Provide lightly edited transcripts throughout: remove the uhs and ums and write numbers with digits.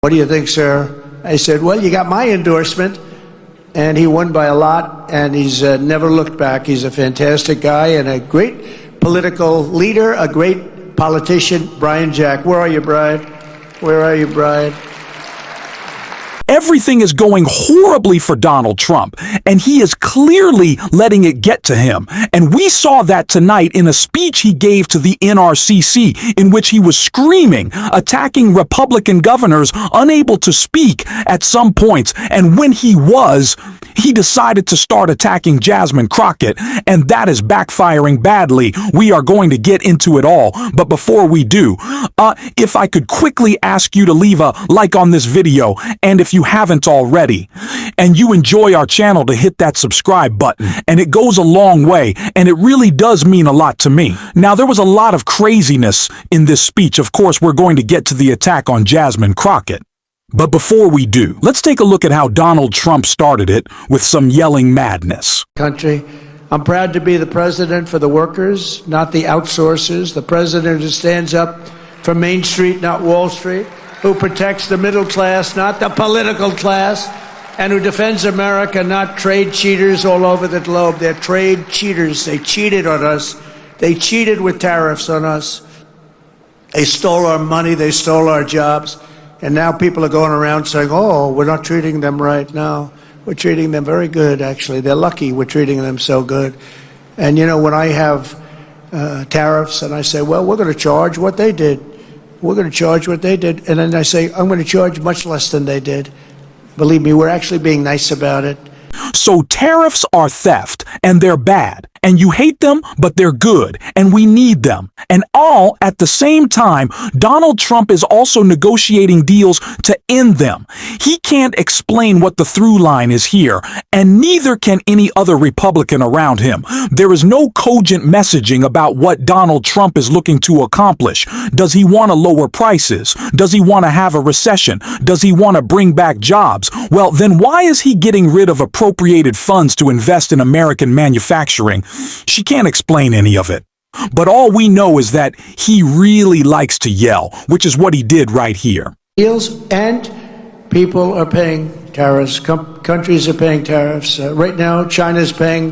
What do you think, sir? I said, well, you got my endorsement. And he won by a lot, and he's never looked back. He's a fantastic guy and a great political leader, a great politician. Brian Jack. Where are you, Brian? Where are you, Brian? Everything is going horribly for Donald Trump, and he is clearly letting it get to him. And we saw that tonight in a speech he gave to the NRCC, in which he was screaming, attacking Republican governors unable to speak at some points. And when he decided to start attacking Jasmine Crockett, and that is backfiring badly. We are going to get into it all. But before we do, if I could quickly ask you to leave a like on this video, and if you haven't already, and you enjoy our channel, to hit that subscribe button, and it goes a long way, and it really does mean a lot to me. Now, there was a lot of craziness in this speech. Of course, we're going to get to the attack on Jasmine Crockett. But before we do, let's take a look at how Donald Trump started it with some yelling madness. Country, I'm proud to be the president for the workers, not the outsourcers, the president who stands up for Main Street, not Wall Street, who protects the middle class, not the political class, and who defends America, not trade cheaters all over the globe. They're trade cheaters. They cheated on us. They cheated with tariffs on us. They stole our money. They stole our jobs. And now people are going around saying, oh, we're not treating them right now. We're treating them very good, actually. They're lucky we're treating them so good. And, you know, when I have tariffs and I say, well, we're going to charge what they did. We're going to charge what they did. And then I say, I'm going to charge much less than they did. Believe me, we're actually being nice about it. So tariffs are theft, and they're bad, and you hate them, but they're good, and we need them. And all at the same time, Donald Trump is also negotiating deals to end them. He can't explain what the through line is here, and neither can any other Republican around him. There is no cogent messaging about what Donald Trump is looking to accomplish. Does he want to lower prices? Does he want to have a recession? Does he want to bring back jobs? Well, then why is he getting rid of appropriated funds to invest in American manufacturing? She can't explain any of it. But all we know is that he really likes to yell, which is what he did right here. Deals, and people are paying tariffs. Countries are paying tariffs. Right now, China's paying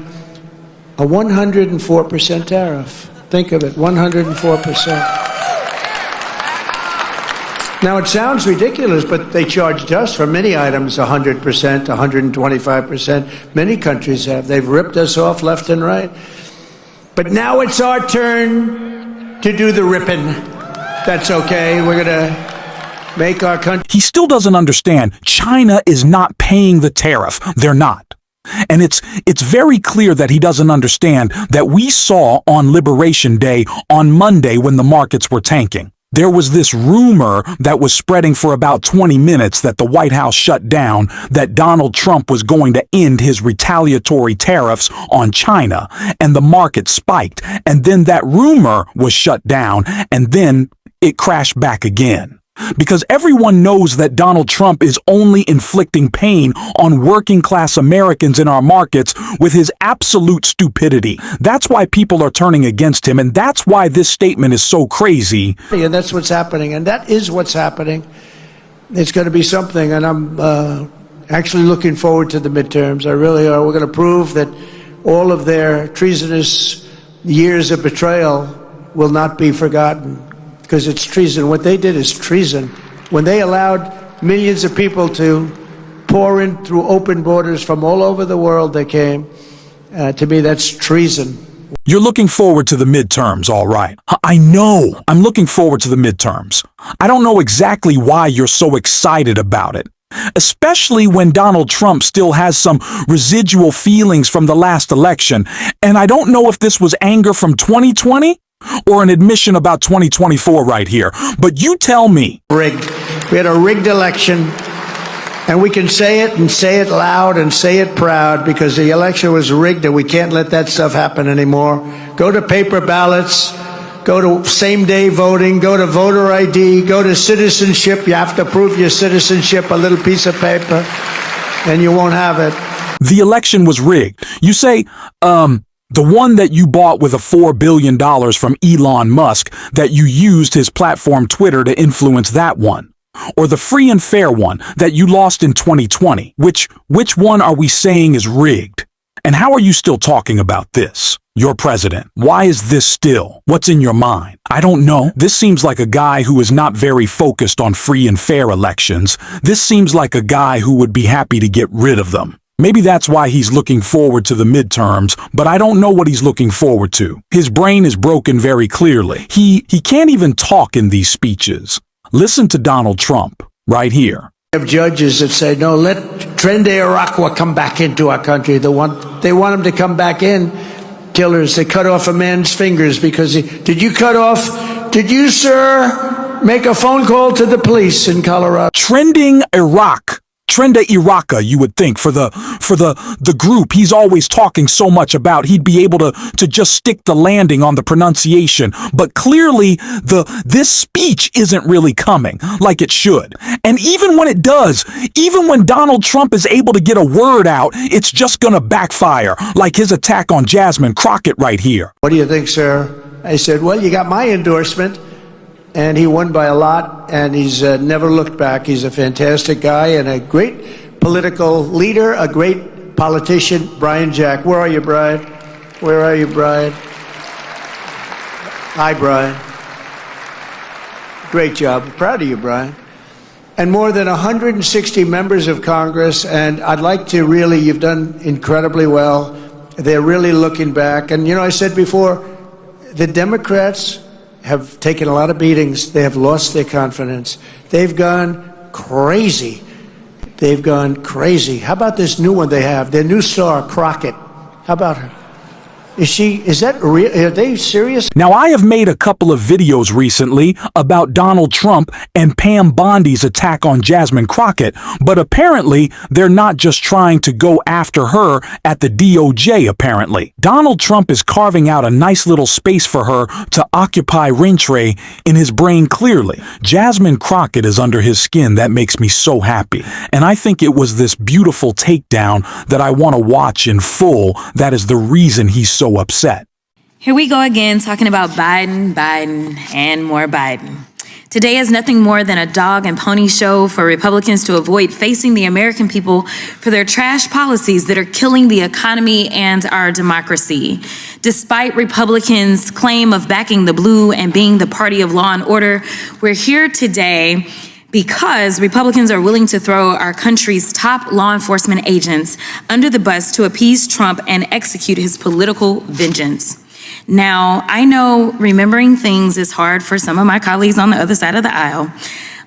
a 104% tariff. Think of it, 104%. Now, it sounds ridiculous, but they charged us for many items 100%, 125%. Many countries have. They've ripped us off left and right. But now it's our turn to do the ripping. That's okay. We're going to make our country. He still doesn't understand. China is not paying the tariff. They're not. And it's very clear that he doesn't understand that we saw on Liberation Day on Monday when the markets were tanking. There was this rumor that was spreading for about 20 minutes that the White House shut down, that Donald Trump was going to end his retaliatory tariffs on China, and the market spiked. And then that rumor was shut down, and then it crashed back again. Because everyone knows that Donald Trump is only inflicting pain on working-class Americans in our markets with his absolute stupidity. That's why people are turning against him, and that's why this statement is so crazy. And that's what's happening, and that is what's happening. It's going to be something, and I'm actually looking forward to the midterms. I really are. We're going to prove that all of their treasonous years of betrayal will not be forgotten. Because it's treason. What they did is treason. When they allowed millions of people to pour in through open borders from all over the world, they came. To me, that's treason. You're looking forward to the midterms, all right. I know. I'm looking forward to the midterms. I don't know exactly why you're so excited about it. Especially when Donald Trump still has some residual feelings from the last election. And I don't know if this was anger from 2020 or an admission about 2024 right here. But you tell me. Rigged. We had a rigged election, and we can say it and say it loud and say it proud because the election was rigged and we can't let that stuff happen anymore. Go to paper ballots, go to same-day voting, go to voter ID, go to citizenship. You have to prove your citizenship, a little piece of paper, and you won't have it. The election was rigged. You say, the one that you bought with a $4 billion from Elon Musk, that you used his platform Twitter to influence that one. or the free and fair one that you lost in 2020? Which one are we saying is rigged? And how are you still talking about this? Your president. Why is this still? What's in your mind? I don't know. This seems like a guy who is not very focused on free and fair elections. This seems like a guy who would be happy to get rid of them. Maybe that's why he's looking forward to the midterms, but I don't know what he's looking forward to. His brain is broken very clearly. He can't even talk in these speeches. Listen to Donald Trump right here. We have judges that say, no, let Trende Irakwa come back into our country. They want him to come back in. Killers, they cut off a man's fingers because did you, sir, make a phone call to the police in Colorado? Trenda Iraka, you would think, for the group he's always talking so much about, he'd be able to just stick the landing on the pronunciation. But clearly, this speech isn't really coming like it should. And even when it does, even when Donald Trump is able to get a word out, it's just gonna backfire, like his attack on Jasmine Crockett right here. What do you think, sir? I said, well, you got my endorsement. And he won by a lot, and he's never looked back. He's a fantastic guy and a great political leader, a great politician. Brian Jack. Where are you, Brian? Where are you, Brian? Hi, Brian. Great job. Proud of you, Brian. And more than 160 members of Congress, and I'd like to really, you've done incredibly well. They're really looking back. And, you know, I said before, the Democrats have taken a lot of beatings. They have lost their confidence. They've gone crazy. They've gone crazy. How about this new one they have? Their new star, Crockett. How about her? Is that real? Are they serious? Now, I have made a couple of videos recently about Donald Trump and Pam Bondi's attack on Jasmine Crockett, but apparently they're not just trying to go after her at the DOJ, apparently. Donald Trump is carving out a nice little space for her to occupy rentre in his brain clearly. Jasmine Crockett is under his skin. That makes me so happy. And I think it was this beautiful takedown that I want to watch in full. That is the reason he's so upset. Here we go again, talking about Biden, and more Biden. Today is nothing more than a dog and pony show for Republicans to avoid facing the American people for their trash policies that are killing the economy and our democracy. Despite Republicans' claim of backing the blue and being the party of law and order, we're here today because Republicans are willing to throw our country's top law enforcement agents under the bus to appease Trump and execute his political vengeance. Now, I know remembering things is hard for some of my colleagues on the other side of the aisle,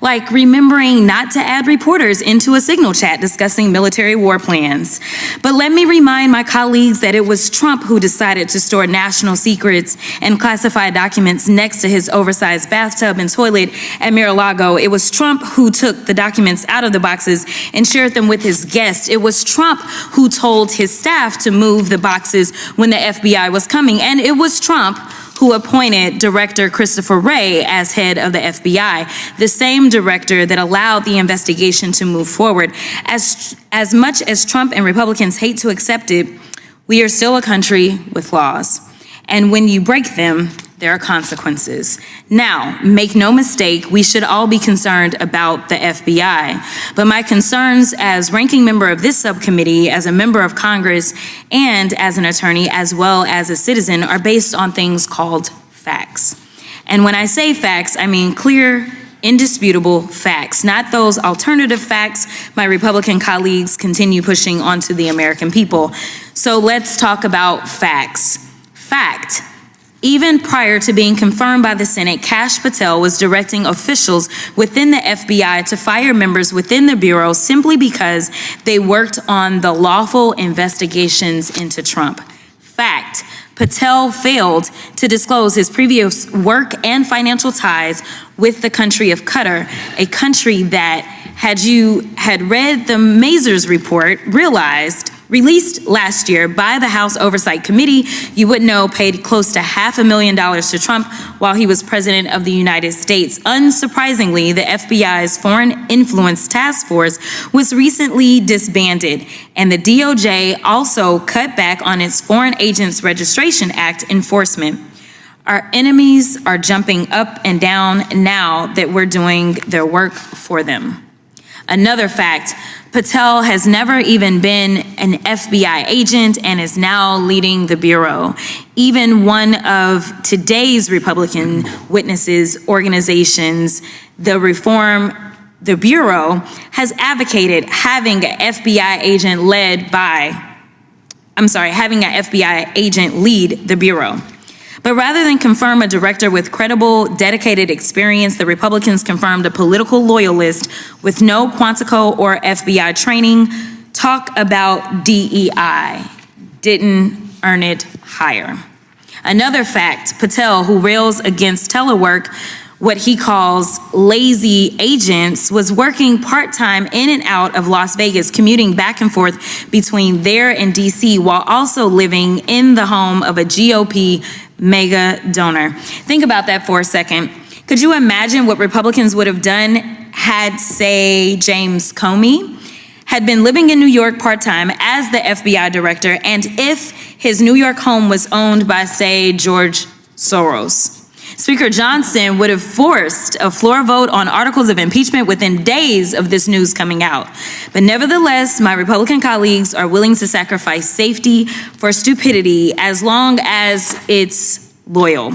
like remembering not to add reporters into a Signal chat discussing military war plans. But let me remind my colleagues that it was Trump who decided to store national secrets and classified documents next to his oversized bathtub and toilet at Mar-a-Lago. It was Trump who took the documents out of the boxes and shared them with his guests. It was Trump who told his staff to move the boxes when the FBI was coming. And it was Trump who appointed Director Christopher Wray as head of the FBI, the same director that allowed the investigation to move forward. As much as Trump and Republicans hate to accept it, we are still a country with laws. And when you break them, there are consequences. Now, make no mistake, we should all be concerned about the FBI. But my concerns as ranking member of this subcommittee, as a member of Congress, and as an attorney, as well as a citizen, are based on things called facts. And when I say facts, I mean clear, indisputable facts, not those alternative facts my Republican colleagues continue pushing onto the American people. So let's talk about facts. Fact. Even prior to being confirmed by the Senate, Kash Patel was directing officials within the FBI to fire members within the Bureau simply because they worked on the lawful investigations into Trump. Fact. Patel failed to disclose his previous work and financial ties with the country of Qatar, a country that, had you read the Mazars report, released last year by the House Oversight Committee, you would know paid close to $500,000 to Trump while he was president of the United States. Unsurprisingly, the FBI's Foreign Influence Task Force was recently disbanded, and the DOJ also cut back on its Foreign Agents Registration Act enforcement. Our enemies are jumping up and down now that we're doing their work for them. Another fact, Patel has never even been an FBI agent and is now leading the Bureau. Even one of today's Republican witnesses organizations, the Bureau, has advocated having an FBI agent lead the Bureau. But rather than confirm a director with credible, dedicated experience, the Republicans confirmed a political loyalist with no Quantico or FBI training. Talk about DEI. Didn't earn it higher. Another fact, Patel, who rails against telework, what he calls lazy agents, was working part-time in and out of Las Vegas, commuting back and forth between there and DC, while also living in the home of a GOP mega donor. Think about that for a second. Could you imagine what Republicans would have done had, say, James Comey had been living in New York part-time as the FBI director, and if his New York home was owned by, say, George Soros? Speaker Johnson would have forced a floor vote on articles of impeachment within days of this news coming out. But nevertheless, my Republican colleagues are willing to sacrifice safety for stupidity as long as it's loyal.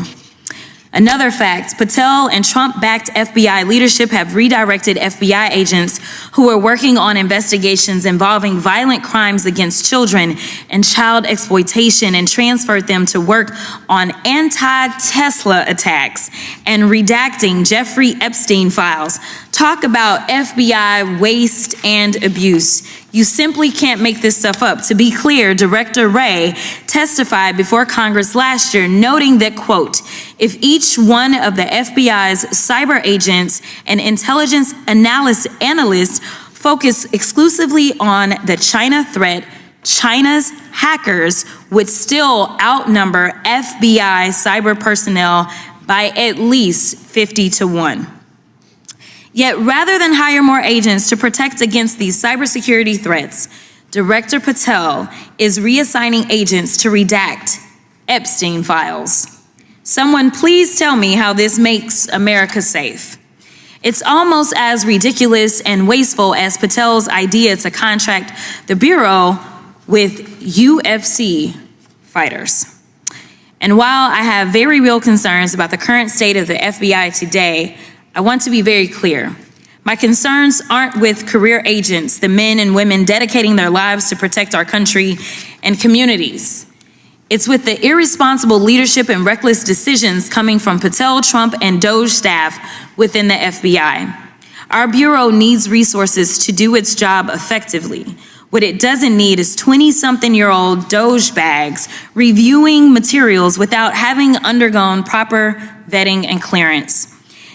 Another fact, Patel and Trump-backed FBI leadership have redirected FBI agents who are working on investigations involving violent crimes against children and child exploitation and transferred them to work on anti-Tesla attacks and redacting Jeffrey Epstein files. Talk about FBI waste and abuse. You simply can't make this stuff up. To be clear, Director Wray testified before Congress last year, noting that, quote, if each one of the FBI's cyber agents and intelligence analysts focus exclusively on the China threat, China's hackers would still outnumber FBI cyber personnel by at least 50-1. Yet rather than hire more agents to protect against these cybersecurity threats, Director Patel is reassigning agents to redact Epstein files. Someone please tell me how this makes America safe. It's almost as ridiculous and wasteful as Patel's idea to contract the Bureau with UFC fighters. And while I have very real concerns about the current state of the FBI today, I want to be very clear. My concerns aren't with career agents, the men and women dedicating their lives to protect our country and communities. It's with the irresponsible leadership and reckless decisions coming from Patel, Trump, and DOJ staff within the FBI. Our Bureau needs resources to do its job effectively. What it doesn't need is 20-something-year-old DOJ bags reviewing materials without having undergone proper vetting and clearance.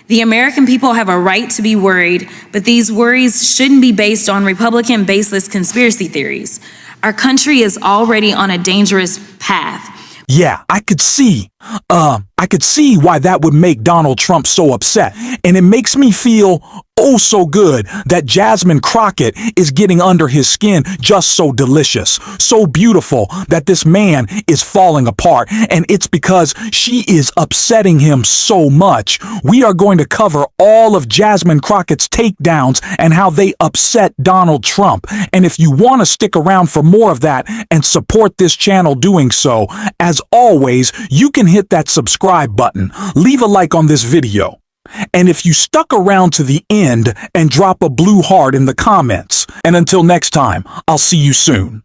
The American people have a right to be worried, but these worries shouldn't be based on Republican baseless conspiracy theories. Our country is already on a dangerous path. Yeah, I could see why that would make Donald Trump so upset. And it makes me feel oh so good that Jasmine Crockett is getting under his skin just so delicious, so beautiful that this man is falling apart. And it's because she is upsetting him so much. We are going to cover all of Jasmine Crockett's takedowns and how they upset Donald Trump. And if you want to stick around for more of that and support this channel doing so, as always, you can hit that subscribe button, leave a like on this video. And if you stuck around to the end and drop a blue heart in the comments. And until next time, I'll see you soon.